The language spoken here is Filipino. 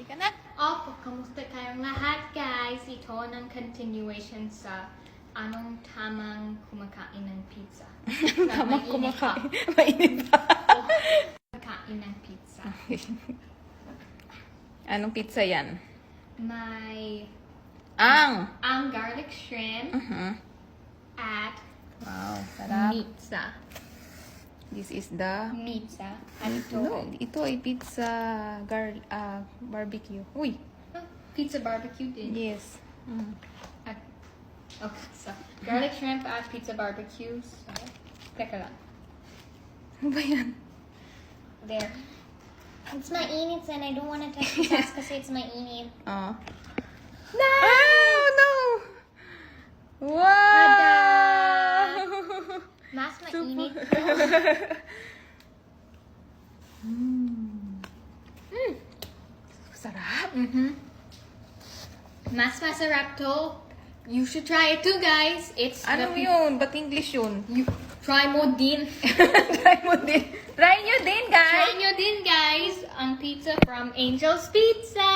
Halika na. Opo, kamusta kayong lahat, guys? Ito ang continuation sa anong tamang kumakain ng pizza. Tamang kumakain. Mainit pa. Kumakain ng pizza. Anong pizza yan? May Ang garlic shrimp at Wow, sarap. pizza. This is the... Pizza. At No, ito ay pizza barbecue. Uy! pizza barbecue din. Yes. Okay, so garlic shrimp at pizza barbecue. So, teka lang. Ano ba yan? There. It's mainit and I don't want to touch the sauce kasi it's mainit. Oh. No! Oh, no! Wow! Mas mainit. Sarap. Mas masarap to. You should try it too, guys. It's Ano yun? Ba't English yun? You try mo din. Try mo din. Try nyo din, guys! Try nyo din, guys, ang pizza from Angel's Pizza.